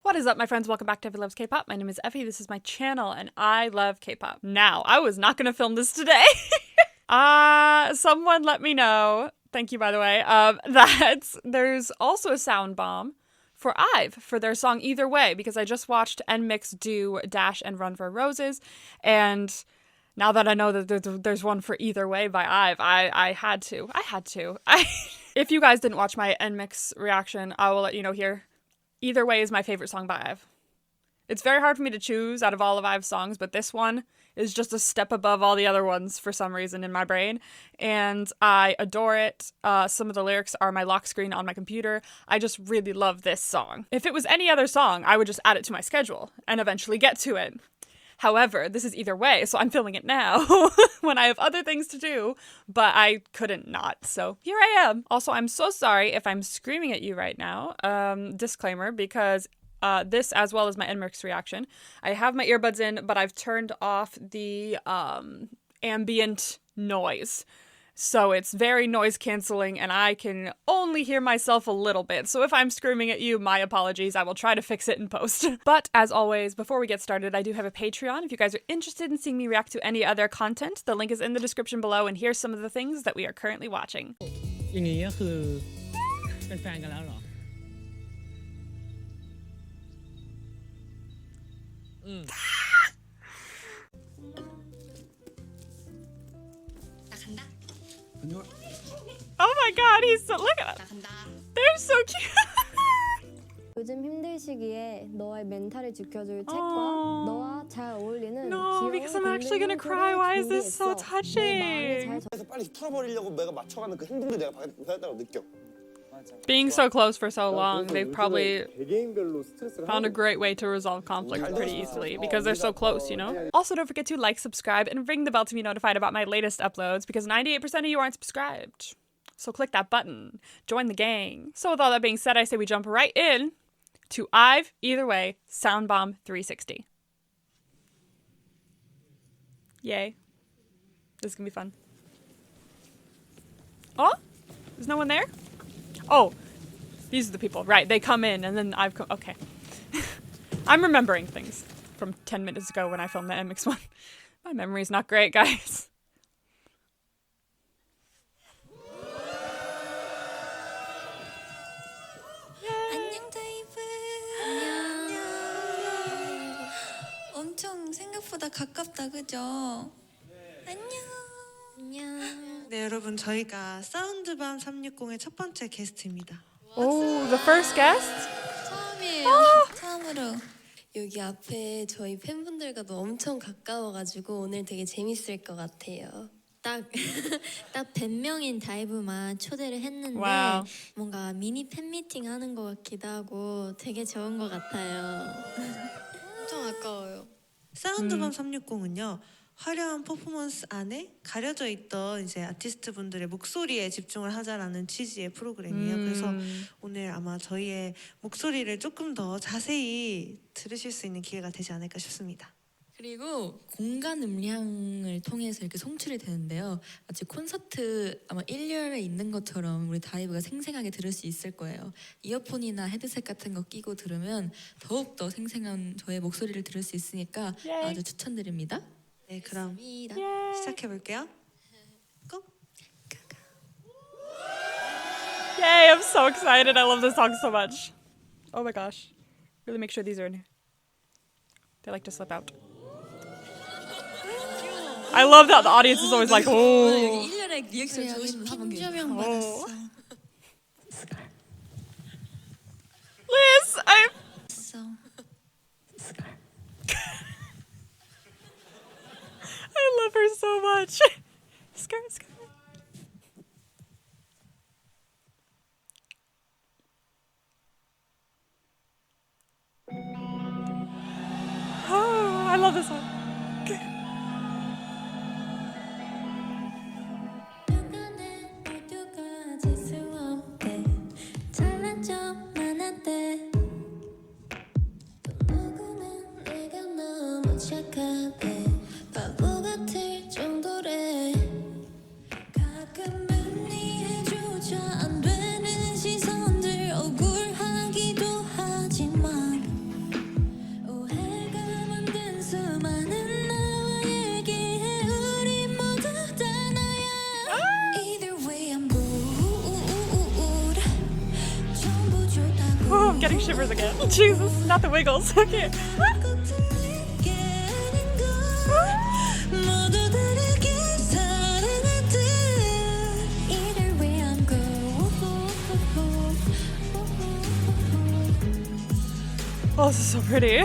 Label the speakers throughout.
Speaker 1: What is up, my friends? Welcome back to Effy Loves K-Pop. My name is Effy. This is my channel, and I love K-Pop. Now, I was not going to film this today. Someone let me know, thank you by the way, that there's also a sound bomb for IVE for their song Either Way, because I just watched NMIXX do Dash and Run for Roses, and now that I know that there's one for Either Way by IVE, I had to. If you guys didn't watch my NMIXX reaction, I will let you know here. Either Way is my favorite song by IVE. It's very hard for me to choose out of all of IVE's songs, but this one is just a step above all the other ones for some reason in my brain, and I adore it. Some of the lyrics are my lock screen on my computer. I just really love this song. If it was any other song, I would just add it to my schedule and eventually get to it. However, this is Either Way, so I'm filming it now when I have other things to do, but I couldn't not, so here I am. Also, I'm so sorry if I'm screaming at you right now. Disclaimer, because this, as well as my NMIXX reaction, I have my earbuds in, but I've turned off the ambient noise. So it's very noise canceling, and I can only hear myself a little bit. So if I'm screaming at you, my apologies. I will try to fix it in post. But as always, before we get started, I do have a Patreon. If you guys are interested in seeing me react to any other content, the link is in the description below, and here's some of the things that we are currently watching.
Speaker 2: อย่างนี้ก็คือเป็นแฟนกันแล้วเหรอ
Speaker 1: Oh my god, he's so, look at them. They're so cute.
Speaker 3: 요즘 힘들 시기에 너의 멘탈을 지켜줄 책과 너와 잘 어울리는
Speaker 1: No, because I'm actually gonna cry. Why is this so touching?
Speaker 4: 그래서 빨리 풀어버리려고 내가 맞춰가는 그 행동도 내가 받았다고 느껴.
Speaker 1: Being so close for so long, they've probably found a great way to resolve conflict pretty easily because they're so close, you know? Also, don't forget to like, subscribe, and ring the bell to be notified about my latest uploads because 98% of you aren't subscribed. So click that button. Join the gang. So with all that being said, I say we jump right in to IVE, Either Way, Soundbomb 360. Yay. This is gonna be fun. Oh? There's no one there? Oh, these are the people. Right, they come in and then I've come. Okay. I'm remembering things from 10 minutes ago when I filmed the NMIXX one. My memory's not great, guys.
Speaker 5: 엄청 생각보다 가깝다, 그죠? 안녕.
Speaker 6: 네, 여러분, 저희가 사운드밤 360의 첫 번째 게스트입니다.
Speaker 1: Oh, the first guest?
Speaker 5: 처음이에요. 처음으로. 여기 앞에 저희 팬분들과도 엄청 가까워가지고 오늘 되게 재밌을 것 같아요. 딱 100명인 다이브만 초대를 했는데
Speaker 1: Wow.
Speaker 5: 뭔가 미니 팬미팅 하는 것 같기도 하고 되게 좋은 것 같아요. 엄청 아까워요.
Speaker 6: 사운드밤 360은요, 화려한 퍼포먼스 안에 가려져 있던 이제 아티스트 분들의 목소리에 집중을 하자라는 취지의 프로그램이에요. 그래서 오늘 아마 저희의 목소리를 조금 더 자세히 들으실 수 있는 기회가 되지 않을까 싶습니다.
Speaker 7: 그리고 공간 음량을 통해서 이렇게 송출이 되는데요. 마치 콘서트 아마 1열에 있는 것처럼 우리 다이브가 생생하게 들을 수 있을 거예요. 이어폰이나 헤드셋 같은 거 끼고 들으면 더욱더 생생한 저의 목소리를 들을 수 있으니까 아주 추천드립니다.
Speaker 6: 네, 그럼 시작해 볼게요. 고!
Speaker 1: Yay, I'm so excited. I love this song so much. Oh my gosh. Really make sure these are in here. They like to slip out. I love that the audience is always like, oh.
Speaker 7: 여기 1년에 리액션 좋으신 분 한번 계세요.
Speaker 5: 핀조명 받았어.
Speaker 1: Liz, I'm... I love her so much. Skirt. Oh, I love this one. getting shivers again. Jesus, not the Wiggles. Okay. Oh, this is so pretty.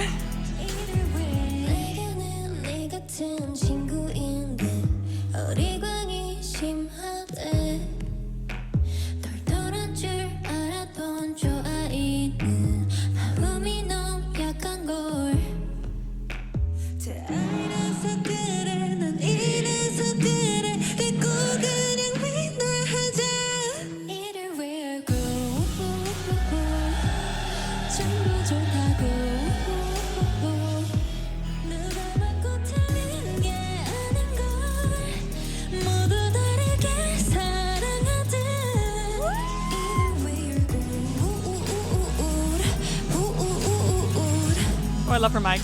Speaker 1: Oh, I love her mic.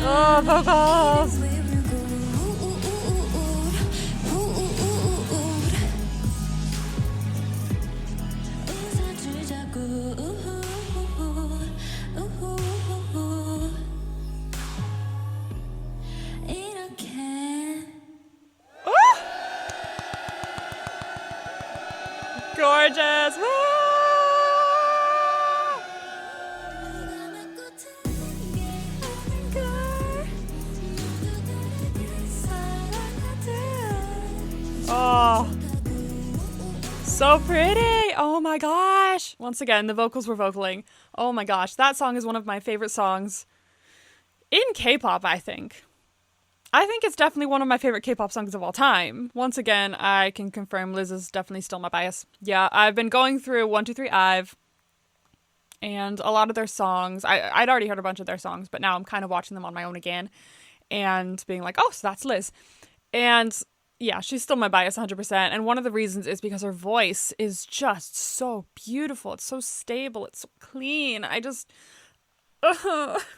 Speaker 1: Oh, vocals. Gorgeous. Oh, so pretty. Oh my gosh. Once again, the vocals were vocaling. Oh my gosh. That song is one of my favorite songs in K-pop, I think. I think it's definitely one of my favorite K-pop songs of all time. Once again, I can confirm Liz is definitely still my bias. Yeah, I've been going through 123 IVE and a lot of their songs. I'd already heard a bunch of their songs, but now I'm kind of watching them on my own again and being like, oh, so that's Liz. And yeah, she's still my bias 100%. And one of the reasons is because her voice is just so beautiful. It's so stable. It's so clean.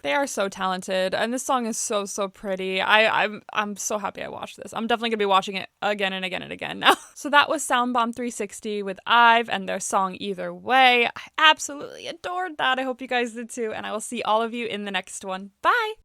Speaker 1: They are so talented, and this song is so pretty. I'm so happy I watched this. I'm definitely gonna be watching it again and again and again now. So that was Soundbomb 360 with IVE and their song Either Way. I absolutely adored that. I hope you guys did too, and I will see all of you in the next one. Bye!